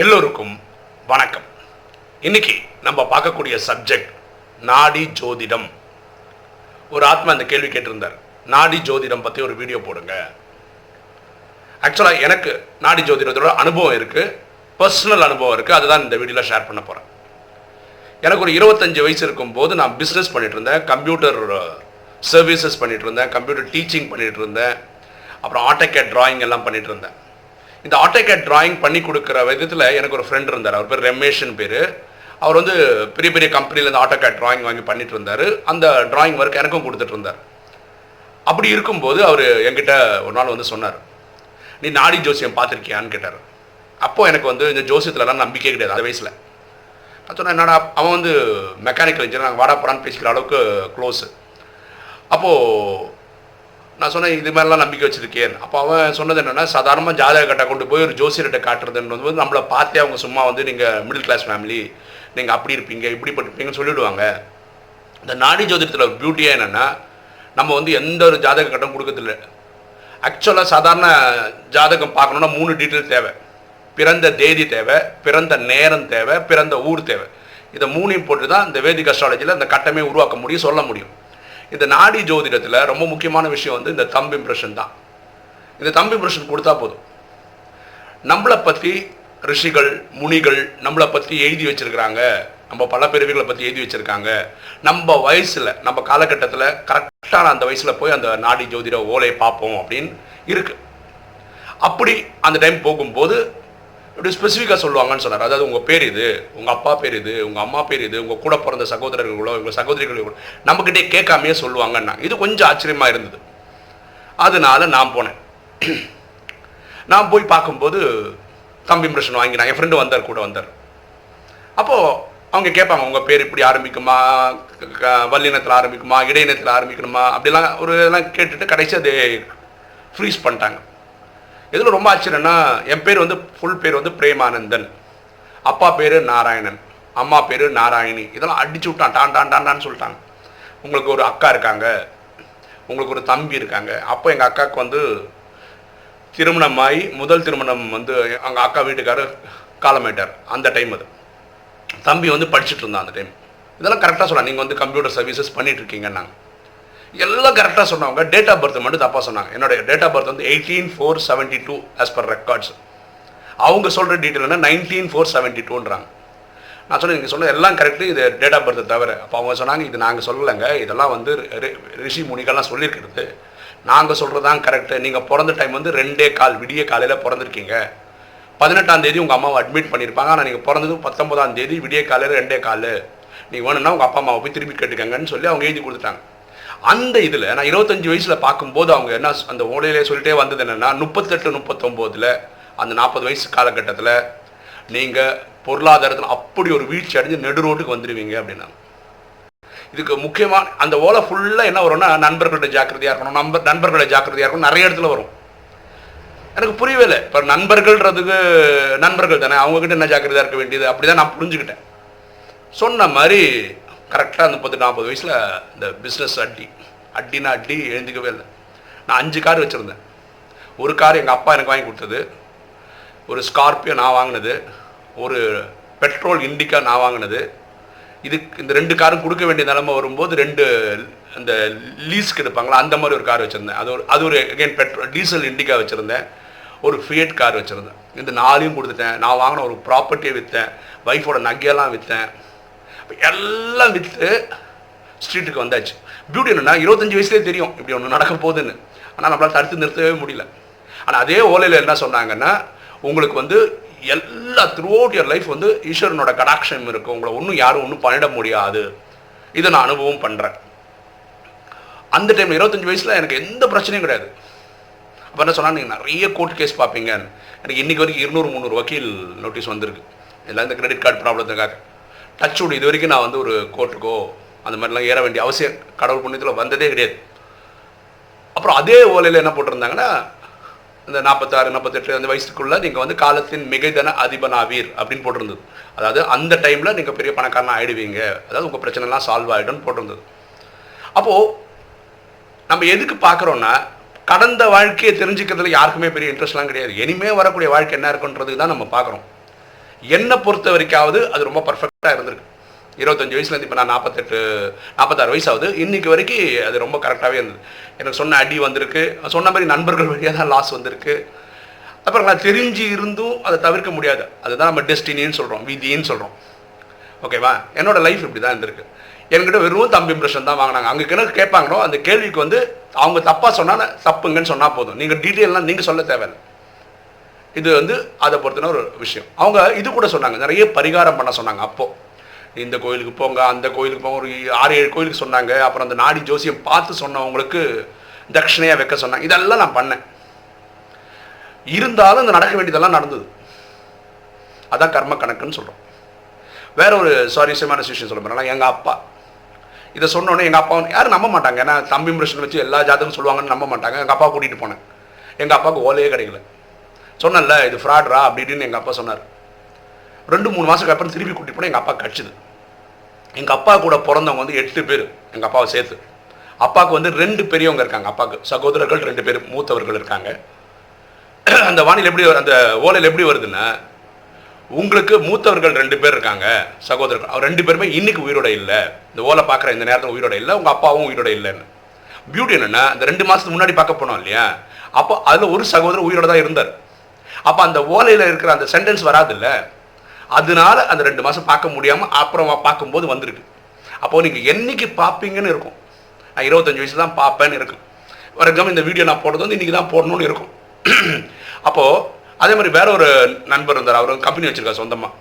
எல்லோருக்கும் வணக்கம். இன்னைக்கு நம்ம பார்க்கக்கூடிய சப்ஜெக்ட் நாடி ஜோதிடம். ஒரு ஆத்மா இந்த கேள்வி கேட்டிருந்தார், நாடி ஜோதிடம் பற்றி ஒரு வீடியோ போடுங்க. ஆக்சுவலாக எனக்கு நாடி ஜோதிடத்தோட அனுபவம் இருக்குது, பர்சனல் அனுபவம் இருக்குது. அதுதான் இந்த வீடியோவில் ஷேர் பண்ண போகிறேன். எனக்கு ஒரு 25 வயசு இருக்கும்போது நான் பிஸ்னஸ் பண்ணிகிட்டு இருந்தேன், கம்ப்யூட்டர் சர்வீசஸ் பண்ணிகிட்டு இருந்தேன், கம்ப்யூட்டர் டீச்சிங் பண்ணிகிட்டு இருந்தேன், அப்புறம் ஆட்டோகேட் டிராயிங் எல்லாம் பண்ணிகிட்டு இருந்தேன். இந்த ஆட்டோகேட் டிராயிங் பண்ணி கொடுக்குற விதத்தில் எனக்கு ஒரு ஃப்ரெண்ட் இருந்தார். அவர் பேர் ரமேஷ்னு பேர். அவர் வந்து பெரிய பெரிய கம்பெனியில் இந்த ஆட்டோகேட் டிராயிங் வாங்கி பண்ணிட்டு இருந்தார். அந்த டிராயிங் ஒர்க் எனக்கும் கொடுத்துட்டு இருந்தார். அப்படி இருக்கும்போது அவர் என்கிட்ட ஒரு நாள் வந்து சொன்னார், நீ நாடி ஜோசியம் பார்த்துருக்கியான்னு கேட்டார். அப்போது எனக்கு வந்து இந்த ஜோசியத்துலலாம் நம்பிக்கை கிடையாது அந்த வயசில். நான் சொன்னேன், என்னடா அவன் வந்து மெக்கானிக்கல் இன்ஜினியர், நாங்கள் வாடா போடான்னு பேசிக்கிற அளவுக்கு க்ளோஸு. அப்போது நான் சொன்னேன், இது மாதிரிலாம் நம்பிக்கை வச்சுருக்கேன். அப்போ அவன் சொன்னது என்னென்னா, சாதாரணமாக ஜாதக கட்டை கொண்டு போய் ஒரு ஜோசியர்கிட்ட காட்டுறதுன்னு வந்து நம்மளை பார்த்தே அவங்க சும்மா வந்து நீங்கள் மிடில் கிளாஸ் ஃபேமிலி, நீங்கள் அப்படி இருப்பீங்க இப்படி இருப்பீங்கன்னு சொல்லிவிடுவாங்க. இந்த நாடி ஜோதிடத்தில் ஒரு பியூட்டியாக என்னென்னா, நம்ம வந்து எந்த ஒரு ஜாதக கட்டம் கொடுக்கறதில்ல. ஆக்சுவலாக சாதாரண ஜாதகம் பார்க்கணுன்னா 3 டீட்டெயில் தேவை. பிறந்த தேதி தேவை, பிறந்த நேரம் தேவை, பிறந்த ஊர் தேவை. இதை 3ஐயும் போட்டு தான் இந்த வேதிக் அஸ்ட்ராலஜியில் இந்த கட்டமே உருவாக்க முடியும், சொல்ல முடியும். இந்த நாடி ஜோதிடத்தில் ரொம்ப முக்கியமான விஷயம் வந்து இந்த தம்ப் இம்ப்ரெஷன் தான். இந்த தம்ப் இம்ப்ரெஷன் கொடுத்தா போதும். நம்மளை பற்றி ரிஷிகள் முனிகள் நம்மளை பற்றி எழுதி வச்சுருக்கிறாங்க, நம்ம பல பிறவிகளை பற்றி எழுதி வச்சுருக்காங்க. நம்ம வயசில் நம்ம காலகட்டத்தில் கரெக்டான அந்த வயசில் போய் அந்த நாடி ஜோதிட ஓலையை பார்ப்போம் அப்படின்னு இருக்குது. அப்படி அந்த டைம் போகும்போது இப்படி ஸ்பெசிஃபிக்காக சொல்லுவாங்கன்னு சொன்னார். அதாவது உங்கள் பேர் இது, உங்கள் அப்பா பேர் இது, உங்கள் அம்மா பேர் இது, உங்கள் கூட பிறந்த சகோதரர்களோ உங்கள் சகோதரிகளோ நம்மக்கிட்டே கேட்காமையே சொல்லுவாங்கன்னா இது கொஞ்சம் ஆச்சரியமாக இருந்தது. அதனால நான் போனேன். நான் போய் பார்க்கும்போது தம்பி இம்ப்ரெஷன் வாங்கி நான் என் ஃப்ரெண்டு வந்தார், கூட வந்தார். அப்போது அவங்க கேட்பாங்க, உங்கள் பேர் இப்படி ஆரம்பிக்குமா, வல்லினத்தில் ஆரம்பிக்குமா, இடையினத்தில் ஆரம்பிக்கணுமா, அப்படிலாம் ஒரு இதெல்லாம் கேட்டுட்டு கடைசி அதை ஃப்ரீஸ் பண்ணிட்டாங்க. இதில் ரொம்ப ஆச்சரியம்னா, என் பேர் வந்து ஃபுல் பேர் வந்து பிரேமானந்தன், அப்பா பேர் நாராயணன், அம்மா பேர் நாராயணி. இதெல்லாம் அடிச்சு விட்டான், டான்னு சொல்லிட்டாங்க. உங்களுக்கு ஒரு அக்கா இருக்காங்க, உங்களுக்கு ஒரு தம்பி இருக்காங்க. அப்போ எங்கள் அக்காவுக்கு வந்து திருமணமாகி முதல் திருமணம் வந்து எங்கள் அக்கா வீட்டுக்காரர் காலமாயிட்டார். அந்த டைம் அது தம்பி வந்து படிச்சுட்டு இருந்தான் அந்த டைம். இதெல்லாம் கரெக்டாக சொன்னாங்க. நீங்கள் வந்து கம்ப்யூட்டர் சர்வீசஸ் பண்ணிகிட்ருக்கீங்கன்னாங்க. எல்லாம் கரெக்டாக சொன்னவங்க டேட் ஆஃப் பர்த் மட்டும் தப்பாக சொன்னாங்க. என்னோடய டேட் ஆஃப் பர்த் வந்து 18/4/72 ஆஸ் பர் ரெக்கார்ட்ஸ். அவங்க சொல்கிற டீட்டெயில் என்ன 19/4/72ன்றாங்க. நான் சொன்னேன், நீங்கள் சொன்ன எல்லாம் கரெக்டு, இது டேட் ஆஃப் பர்த்தை தவிர. அப்போ அவங்க சொன்னாங்க, இது நாங்கள் சொல்லலைங்க, இதெல்லாம் வந்து ரிஷி முனிகள்லாம் சொல்லியிருக்கிறது, நாங்கள் சொல்கிறது தான் கரெக்டு. நீங்கள் பிறந்த டைம் வந்து 2:15 விடிய காலையில் பிறந்திருக்கீங்க. 18ஆம் தேதி உங்கள் அம்மாவை அட்மிட் பண்ணியிருப்பாங்க. ஆனால் நீங்கள் பிறந்தது 19ஆம் தேதி விடிய காலையில் 2:15. நீங்கள் வேணும்னா உங்கள் அப்பா அம்மாவை போய் திருப்பி கேட்டுக்கங்கன்னு சொல்லி அவங்க எழுதி கொடுத்துட்டாங்க. அந்த இதில் நான் 25 வயசில் பார்க்கும்போது அவங்க என்ன அந்த ஓலையிலே சொல்லிட்டே வந்தது என்னென்னா, 38-39 அந்த 40 வயசு காலகட்டத்தில் நீங்கள் பொருளாதாரத்தில் அப்படி ஒரு வீழ்ச்சி அடைஞ்சு நெடு ரோட்டுக்கு வந்துடுவீங்க அப்படின்னா. இதுக்கு முக்கியமான அந்த ஓலை ஃபுல்லாக என்ன வரும்னா, நண்பர்களோட ஜாக்கிரதையாக இருக்கணும், நண்பர்களோட ஜாக்கிரதையாக இருக்கணும், நிறைய இடத்துல வரும். எனக்கு புரியவே இல்லை. இப்போ நண்பர்கள்ன்றதுக்கு நண்பர்கள் தானே, அவங்கக்கிட்ட என்ன ஜாக்கிரதையாக இருக்க வேண்டியது, அப்படி தான் நான் புரிஞ்சுக்கிட்டேன். சொன்ன மாதிரி கரெக்டாக அந்த 30-40 வயசில் இந்த பிஸ்னஸ் அடினா எழுந்திக்கவே இல்லை. நான் 5 கார் வச்சுருந்தேன். ஒரு கார் எங்கள் அப்பா எனக்கு வாங்கி கொடுத்தது, ஒரு ஸ்கார்பியோ நான் வாங்கினது, ஒரு பெட்ரோல் இண்டிகா நான் வாங்கினது. இந்த 2 காரும் கொடுக்க வேண்டிய நிலைமை வரும்போது 2 அந்த லீஸ்க்கு எடுப்பாங்களா அந்த மாதிரி ஒரு கார் வச்சுருந்தேன். அது ஒரு அகைன் பெட்ரோல் டீசல் இண்டிகா வச்சுருந்தேன். ஒரு ஃபியட் கார் வச்சுருந்தேன். இந்த 4ஐயும் கொடுத்துட்டேன். நான் வாங்கின ஒரு ப்ராப்பர்ட்டியை விற்றேன், ஒய்ஃபோட நகையெல்லாம் விற்றேன். எல்லாம் விற்று ஸ்ட்ரீட்டுக்கு வந்தாச்சு. பியூட்டி என்னென்னா, 25 வயசுலேயே தெரியும் இப்படி ஒன்று நடக்க போகுதுன்னு. ஆனால் நம்மளால் தடுத்து நிறுத்தவே முடியல. ஆனால் அதே ஓலையில் என்ன சொன்னாங்கன்னா, உங்களுக்கு வந்து எல்லா த்ரூ அவுட் யுவர் லைஃப் வந்து ஈஸ்வரனோட கடாட்சம் இருக்குது, உங்களை யாரும் ஒன்றும் பண்ணிட முடியாது. இதை நான் அனுபவம் பண்ணுறேன். அந்த டைமில் 25 வயசில் எனக்கு எந்த பிரச்சனையும் கிடையாது. அப்போ என்ன சொன்னால், நீங்கள் நிறைய கோர்ட் கேஸ் பார்ப்பீங்க. எனக்கு இன்றைக்கி வரைக்கும் 200-300 வக்கீல் நோட்டீஸ் வந்திருக்கு, எல்லாம் இந்த கிரெடிட் கார்டு ப்ராப்ளத்துக்காக. டச்சோடு இது வரைக்கும் நான் வந்து ஒரு கோர்ட்டுக்கோ அந்த மாதிரிலாம் ஏற வேண்டிய அவசியம் கடவுள் புண்ணியத்தில் வந்ததே கிடையாது. அப்புறம் அதே ஓலையில் என்ன போட்டிருந்தாங்கன்னா, இந்த 46-48 அந்த வயசுக்குள்ளே நீங்கள் வந்து காலத்தின் மிகைதன அதிபனாவீர் அப்படின்னு போட்டிருந்தது. அதாவது அந்த டைமில் நீங்கள் பெரிய பணக்காரனாக ஆகிடுவீங்க, அதாவது உங்கள் பிரச்சனைலாம் சால்வ் ஆகிடும்னு போட்டிருந்தது. அப்போது நம்ம எதுக்கு பார்க்குறோன்னா, கடந்த வாழ்க்கையை தெரிஞ்சுக்கிறதுல யாருக்குமே பெரிய இன்ட்ரெஸ்ட்லாம் கிடையாது. இனிமேல் வரக்கூடிய வாழ்க்கை என்ன இருக்குன்றதுக்கு தான் நம்ம பார்க்குறோம். என்னை பொறுத்த வரைக்காவது அது ரொம்ப பர்ஃபெக்டாக இருந்திருக்கு. 25 வயசுலேருந்து இப்போ நான் 46 வயசு ஆகுது. இன்றைக்கி வரைக்கும் அது ரொம்ப கரெக்டாகவே இருந்தது. எனக்கு சொன்ன அடி வந்திருக்கு, சொன்ன மாதிரி நண்பர்கள் வழியாக தான் லாஸ் வந்திருக்கு. அப்புறம் நான் தெரிஞ்சு இருந்தும் அதை தவிர்க்க முடியாது. அதுதான் நம்ம டெஸ்டினின்னு சொல்கிறோம், விதின்னு சொல்கிறோம். ஓகேவா? என்னோடய லைஃப் இப்படி தான் இருந்திருக்கு. என்கிட்ட வெறும் தம்பி இம்ப்ரெஷன் தான் வாங்கினாங்க. அங்கே கிணக்கு கேட்பாங்களோ அந்த கேள்விக்கு வந்து அவங்க தப்பாக சொன்னால் தப்புங்கன்னு சொன்னால் போதும், நீங்கள் டீட்டெயிலாம் நீங்கள் சொல்ல தேவையில்லை. இது வந்து அதை பொறுத்தன ஒரு விஷயம். அவங்க இது கூட சொன்னாங்க, நிறைய பரிகாரம் பண்ண சொன்னாங்க. அப்போது இந்த கோயிலுக்கு போங்க, அந்த கோயிலுக்கு போங்க, ஒரு 6-7 கோயிலுக்கு சொன்னாங்க. அப்புறம் அந்த நாடி ஜோசியம் பார்த்து சொன்னவங்களுக்கு தட்சிணையாக வைக்க சொன்னாங்க. இதெல்லாம் நான் பண்ணேன். இருந்தாலும் இந்த நடக்க வேண்டியதெல்லாம் நடந்தது. அதான் கர்ம கணக்குன்னு சொல்கிறோம். வேற ஒரு சுவாரஸ்யமான விஷயம் சொல்ல போனால், எங்கள் அப்பா இதை சொன்னோன்னே எங்கள் அப்பா யாரும் நம்ப மாட்டாங்க. ஏன்னா தம்பி இம்ப்ரெஷன் வச்சு எல்லா ஜாதகம் சொல்லுவாங்கன்னு நம்ப மாட்டாங்க. எங்கள் அப்பா கூட்டிகிட்டு போனேன். எங்கள் அப்பாவுக்கு ஓலையே கிடைக்கல. சொன்னல இது ஃப்ராட்ரா அப்படின்னு எங்கள் அப்பா சொன்னார். 2-3 மாதத்துக்கு அப்புறம் திருப்பி கூட்டிகிட்டு போனால் எங்கள் அப்பா கடிச்சிது. எங்கள் அப்பா கூட பிறந்தவங்க வந்து 8 பேர் எங்கள் அப்பாவை சேர்த்து. அப்பாவுக்கு வந்து 2 பெரியவங்க இருக்காங்க. அப்பாவுக்கு சகோதரர்கள் 2 பேர் மூத்தவர்கள் இருக்காங்க. அந்த வானிலை எப்படி, அந்த ஓலையில் எப்படி வருதுன்னா, உங்களுக்கு மூத்தவர்கள் 2 பேர் இருக்காங்க சகோதரர்கள், அவர் 2 பேருமே இன்னைக்கு உயிரோட இல்லை, இந்த ஓலை பார்க்குற இந்த நேரத்தில் உயிரோட இல்லை, உங்கள் அப்பாவும் உயிரோட இல்லைன்னு. பியூட்டி என்னென்னா, இந்த 2 மாதத்துக்கு முன்னாடி பார்க்க போனோம் இல்லையா, அப்போ அதில் ஒரு சகோதரர் உயிரோட தான் இருந்தார். அப்போ அந்த ஓலையில் இருக்கிற அந்த சென்டென்ஸ் வராதில்ல, அதனால அந்த 2 மாதம் பார்க்க முடியாமல் அப்புறம் பார்க்கும்போது வந்திருக்கு. அப்போது நீங்கள் என்னைக்கு பார்ப்பீங்கன்னு இருக்கும். நான் 25 வயசு தான் பார்ப்பேன்னு இருக்கும். ஃபார் எக்ஸாம்பிள் இந்த வீடியோ நான் போடுறது வந்து இன்றைக்கி தான் போடணும்னு இருக்கும். அப்போது அதே மாதிரி வேற ஒரு நண்பர் இருந்தார். அவர் கம்பெனி வச்சுருக்கார் சொந்தமாக.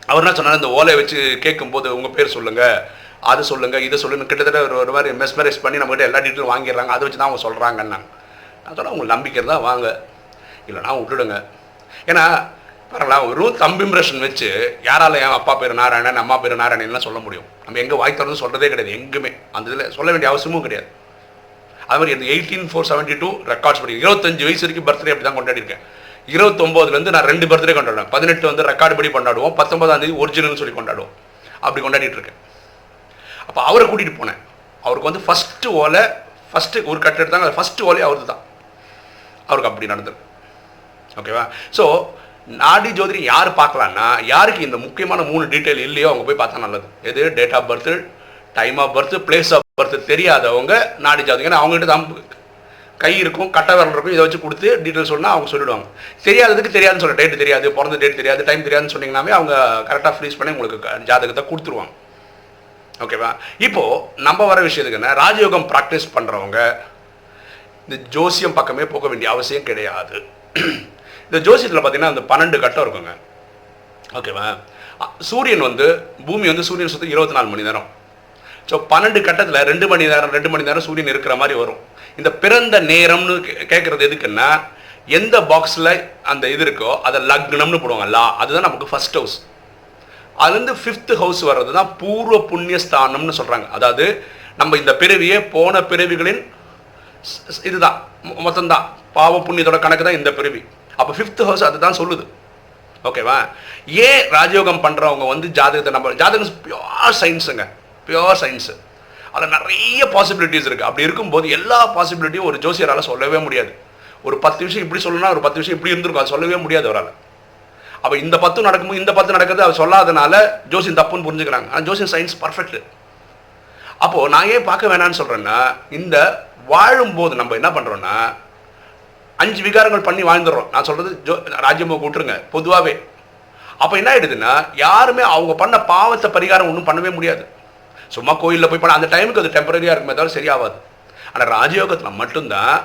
அவர் என்ன சொன்னார், இந்த ஓலையை வச்சு கேட்கும்போது உங்கள் பேர் சொல்லுங்கள், அது சொல்லுங்கள், இதை சொல்லுங்கள், கிட்டத்தட்ட ஒரு மாதிரி மெஸ்மரைஸ் பண்ணி நம்மகிட்ட எல்லா டீட்டெயிலும் வாங்கிடுறாங்க. அதை வச்சு தான் அவங்க சொல்கிறாங்கன்னு நான் சொன்னேன், உங்களுக்கு நம்பிக்கை தான் வாங்க, இல்லைனா விட்டுடுங்க. ஏன்னா பாருங்களா, ஒரு தம்பி இம்ப்ரெஷன் வச்சு யாரால் என் அப்பா பேர் நாராயணன், அம்மா பேர் நாராயணன்லாம் சொல்ல முடியும்? நம்ம எங்கே வாய் திறந்து சொல்கிறதே கிடையாது, எங்குமே அந்த இதில் சொல்ல வேண்டிய அவசியமும் கிடையாது. அது மாதிரி இந்த 18/4/72 ரெக்கார்ட்ஸ் படி 25 வயசு வரைக்கும் பர்த்டே அப்படி தான் கொண்டாடிருக்கேன். 29லேருந்து நான் 2 பர்த்டே கொண்டாடுவேன். 18 வந்து ரெக்கார்டு படி கொண்டாடுவோம், 19ஆம் தேதி ஒரிஜினல்னு சொல்லி கொண்டாடுவோம். அப்படி கொண்டாடிட்டு இருக்கேன். அப்போ அவரை கூட்டிகிட்டு போனேன். அவருக்கு வந்து ஃபஸ்ட்டு ஓலை, ஃபஸ்ட்டு ஒரு கட்டு எடுத்தாங்க, ஃபஸ்ட்டு ஓலை அவருக்கு தான். அவருக்கு அப்படி நடந்தது. ஓகேவா? ஸோ நாடி ஜோதிடம் யார் பார்க்கலான்னா, யாருக்கு இந்த முக்கியமான 3 டீட்டெயில் இல்லையோ அவங்க போய் பார்த்தா நல்லது. எது? Date of birth, time of birth, place of birth தெரியாதவங்க நாடி ஜோதிடம். ஏன்னா அவங்ககிட்ட தான் கை இருக்கும், கட்ட விரல் இருக்கும், இதை வச்சு கொடுத்து டீட்டெயில் சொன்னால் அவங்க சொல்லிவிடுவாங்க. தெரியாததுக்கு தெரியாதுன்னு சொல்ல, டேட் தெரியாது, பிறந்த டேட் தெரியாது, டைம் தெரியாதுன்னு சொன்னீங்கன்னாவே அவங்க கரெக்டாக ஃப்ரீஸ் பண்ணி உங்களுக்கு ஜாதகத்தை கொடுத்துருவாங்க. ஓகேவா? இப்போது நம்ம வர விஷயத்துக்கு என்ன, ராஜயோகம் ப்ராக்டிஸ் பண்ணுறவங்க இந்த ஜோசியம் பக்கமே போக வேண்டிய அவசியம் கிடையாது. இந்த ஜோசியத்தில் பார்த்தீங்கன்னா அந்த 12 கட்டம் இருக்குங்க. ஓகேவா? சூரியன் வந்து பூமி வந்து சூரியன் சுற்றி 24 மணி நேரம். ஸோ 12 கட்டத்தில் 2 மணி நேரம் சூரியன் இருக்கிற மாதிரி வரும். இந்த பிறந்த நேரம்னு கேட்குறது எதுக்குன்னா, எந்த பாக்ஸில் அந்த இது இருக்கோ அதை லக்னம்னு போடுவாங்க, லா, அதுதான் நமக்கு ஃபர்ஸ்ட் ஹவுஸ். அதுலேருந்து 5th ஹவுஸ் வர்றது தான் பூர்வ புண்ணிய ஸ்தானம்னு சொல்கிறாங்க. அதாவது நம்ம இந்த பிறவியே போன பிறவிகளின் இதுதான் மொத்தம்தான், பாவ புண்ணியத்தோட கணக்கு தான் இந்த பிறவி. அப்போ 5th ஹவுஸ் அதுதான் சொல்லுது. ஓகேவா? ஏன் ராஜயோகம் பண்ணுறவங்க வந்து ஜாதகத்தை, நம்ம ஜாதகம் பியோர் சயின்ஸுங்க, பியோர் சயின்ஸு, அதில் நிறைய பாசிபிலிட்டிஸ் இருக்குது. அப்படி இருக்கும்போது எல்லா பாசிபிலிட்டியும் ஒரு ஜோசியரால் சொல்லவே முடியாது. ஒரு 10 விஷயம் இப்படி சொல்லணும்னா ஒரு 10 விஷயம் இப்படி இருந்திருக்கும், அது சொல்லவே முடியாது அவரால். அப்போ இந்த 10 நடக்கும்போது இந்த 10 நடக்குது அவர் சொல்லாதனால ஜோசியம் தப்புன்னு புரிஞ்சுக்கிறாங்க. ஆனால் ஜோசியம் சயின்ஸ் பர்ஃபெக்ட். அப்போது நான் ஏன் பார்க்க வேணான்னு சொல்கிறேன்னா, இந்த வாழும்போது நம்ம என்ன பண்ணுறோன்னா 5 விகாரங்கள் பண்ணி வாழ்ந்துடுறோம். நான் சொல்கிறது ராஜ்யமாக கூட்டுருங்க பொதுவாகவே. அப்போ என்ன ஆகிடுதுன்னா, யாருமே அவங்க பண்ண பாவத்தை பரிகாரம் ஒன்றும் பண்ணவே முடியாது. சும்மா கோயிலில் போய் பண்ண அந்த டைமுக்கு அது டெம்பரரியாக இருக்குமே தவிர சரியாகாது. ஆனால் ராஜயோகத்தில் மட்டும்தான்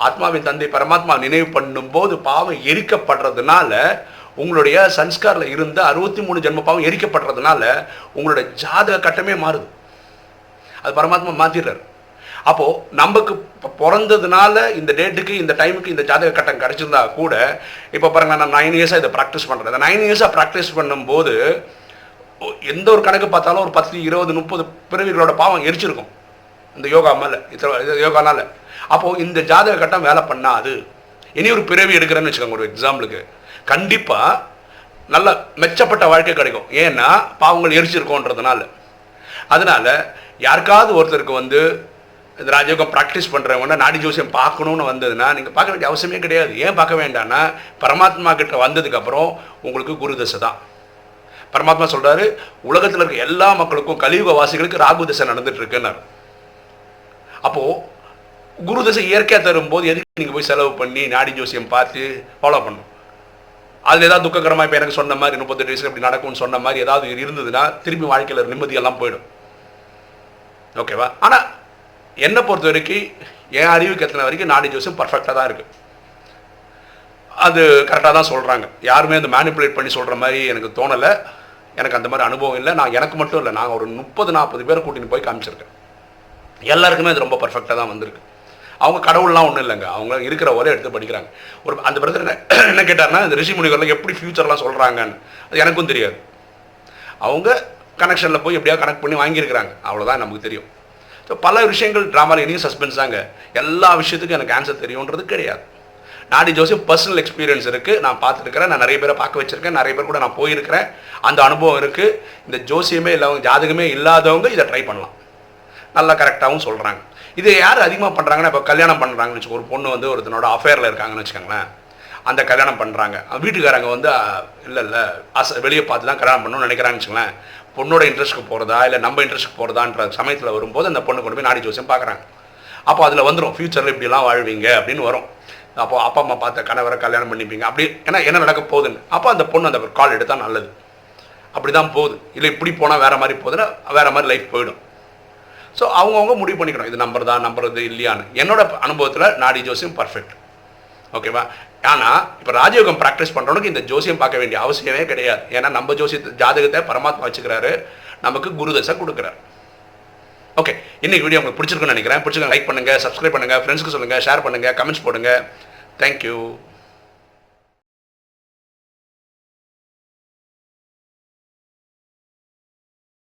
ஆத்மாவின் தந்தை பரமாத்மா நினைவு பண்ணும்போது பாவம் எரிக்கப்படுறதுனால, உங்களுடைய சன்ஸ்காரில் இருந்த 63 ஜென்ம பாவம் எரிக்கப்படுறதுனால உங்களோட ஜாதக கட்டமே மாறுது. அது பரமாத்மா மாற்றிடுறாரு. அப்போது நமக்கு பிறந்ததுனால இந்த டேட்டுக்கு இந்த டைமுக்கு இந்த ஜாதக கட்டம் கிடச்சிருந்தா கூட, இப்போ பாருங்கள், நான் 9 இயர்ஸாக இதை ப்ராக்டிஸ் பண்ணுறேன். இந்த 9 இயர்ஸாக ப்ராக்டிஸ் பண்ணும்போது எந்த ஒரு கணக்கு பார்த்தாலும் ஒரு 10, 20, 30 பிறவிகளோட பாவம் எரிச்சிருக்கும் இந்த யோகா மேலே, யோகானால. அப்போது இந்த ஜாதக கட்டம் வேலை பண்ணாது. இனி ஒரு பிறவி எடுக்கிறேன்னு வச்சுக்கோங்க, ஒரு எக்ஸாம்பிளுக்கு, கண்டிப்பாக நல்ல மெச்சப்பட்ட வாழ்க்கை கிடைக்கும். ஏன்னா பாவங்கள் எரிச்சிருக்கோன்றதுனால. அதனால் யாருக்காவது ஒருத்தருக்கு வந்து இந்த ராஜயோகம் ப்ராக்டிஸ் பண்ணுறவங்க நாடி ஜோசியம் பார்க்கணுன்னு வந்ததுன்னா நீங்கள் பார்க்க வேண்டிய அவசியமே கிடையாது. ஏன் பார்க்க வேண்டாம்னா, பரமாத்மா கிட்ட வந்ததுக்கப்புறம் உங்களுக்கு குரு தசை தான். பரமாத்மா சொல்கிறாரு, உலகத்தில் இருக்க எல்லா மக்களுக்கும் கலியுக வாசிகளுக்கு ராகு திசை நடந்துட்டு இருக்குன்னாரு. அப்போது குரு திசை இயற்கையாக தரும்போது எதுக்கு நீங்கள் போய் செலவு பண்ணி நாடி ஜோசியம் பார்த்து ஃபாலோ பண்ணணும்? அதில் ஏதாவது துக்ககரமாக இப்போ எனக்கு சொன்ன மாதிரி 38 வயசுக்கு இப்படி நடக்கும்னு சொன்ன மாதிரி ஏதாவது இருந்ததுன்னா திரும்பி வாழ்க்கையில் நிம்மதியெல்லாம் போயிடும். ஓகேவா? ஆனால் என்னை பொறுத்த வரைக்கும் என் அறிவுக்கு எத்தனை வரைக்கும் நாடி ஜோசியம் பர்ஃபெக்டாக தான் இருக்குது. அது கரெக்டாக தான் சொல்கிறாங்க. யாருமே அந்த மேனிப்புலேட் பண்ணி சொல்கிற மாதிரி எனக்கு தோணலை. எனக்கு அந்த மாதிரி அனுபவம் இல்லை. நான் எனக்கு மட்டும் இல்லை, நாங்கள் ஒரு 30-40 பேரை கூட்டின்னு போய் காமிச்சிருக்கேன். எல்லாருக்குமே அது ரொம்ப பர்ஃபெக்டாக தான் வந்திருக்கு. அவங்க கடவுள்லாம் ஒன்றும் இல்லைங்க, அவங்க இருக்கிற ஒரே எடுத்து படிக்கிறாங்க. ஒரு அந்த பிரதர் என்ன கேட்டார்னா, இந்த ரிஷி முனிவரில் எப்படி ஃபியூச்சர்லாம் சொல்கிறாங்கன்னு அது எனக்கும் தெரியாது. அவங்க கனெக்ஷனில் போய் எப்படியா கனெக்ட் பண்ணி வாங்கியிருக்கிறாங்க, அவ்வளோதான் நமக்கு தெரியும். ஸோ பல விஷயங்கள் ட்ராமாவில் இனியும் சஸ்பென்ஸ் தாங்க. எல்லா விஷயத்துக்கும் எனக்கு ஆன்சர் தெரியுன்றது கிடையாது. நாடி ஜோசியம் பர்சனல் எக்ஸ்பீரியன்ஸ் இருக்குது, நான் பார்த்துருக்கிறேன், நான் நிறைய பேரை பார்க்க வச்சுருக்கேன், நிறைய பேர் கூட நான் போயிருக்கிறேன், அந்த அனுபவம் இருக்குது. இந்த ஜோசியமே இல்லாதவங்க, ஜாதகமே இல்லாதவங்க இதை ட்ரை பண்ணலாம், நல்லா கரெக்டாகவும் சொல்கிறாங்க. இது யார் அதிகமாக பண்ணுறாங்கன்னா, இப்போ கல்யாணம் பண்ணுறாங்கன்னு வச்சுக்கோ, ஒரு பொண்ணு வந்து ஒருத்தனோட அஃபேரில் இருக்காங்கன்னு வச்சுக்கோங்களேன், அந்த கல்யாணம் பண்ணுறாங்க, வீட்டுக்காரங்க வந்து இல்லை வெளியே பார்த்து தான் கல்யாணம் பண்ணணும்னு நினைக்கிறாங்கன்னு வச்சுக்கோங்களேன். பொண்ணோட இன்ட்ரெஸ்ட்டுக்கு போகிறதா இல்லை நம்ம இன்ட்ரெஸ்ட்டுக்கு போகிறதான்ற சமயத்தில் வரும்போது அந்த பொண்ணு கொண்டு போய் நாடி ஜோசியம் பார்க்குறாங்க. அப்போ அதில் வந்துடும் ஃப்யூச்சரில் இப்படிலாம் வாழ்வீங்க அப்படின்னு வரும். அப்போது அப்பா அம்மா பார்த்த கணவரை கல்யாணம் பண்ணிப்பீங்க அப்படி, ஏன்னா என்ன நடக்க போகுதுன்னு. அப்போ அந்த பொண்ணு அந்த கால் எடுத்தால் நல்லது, அப்படி தான் போகுது. இல்லை இப்படி போனால் வேறு மாதிரி போகுதுன்னா வேறு மாதிரி லைஃப் போயிடும். ஸோ அவங்கவுங்க முடிவு பண்ணிக்கணும், இது நம்புறது இல்லையான்னு. என்னோட அனுபவத்தில் நாடி ஜோசியம் பர்ஃபெக்ட். ஓகேவா? ஆனால் இப்போ ராஜயோகம் ப்ராக்டிஸ் பண்ணுறவனுக்கு இந்த ஜோசியம் பார்க்க வேண்டிய அவசியமே கிடையாது. ஏன்னா நம்ம ஜாதகத்தை பரமாத்மா வச்சுக்கிறாரு, நமக்கு குரு தசை கொடுக்குறாரு. ஓகே, இன்னைக்கு வீடியோ உங்களுக்கு பிடிச்சிருக்குன்னு நினைக்கிறேன். பிடிச்சிருக்க லைக் பண்ணுங்கள், சப்ஸ்கிரைப் பண்ணுங்கள், ஃப்ரெண்ட்ஸ்க்கு சொல்லுங்கள், ஷேர் பண்ணுங்கள், கமெண்ட்ஸ் போடுங்க. தேங்க்யூ.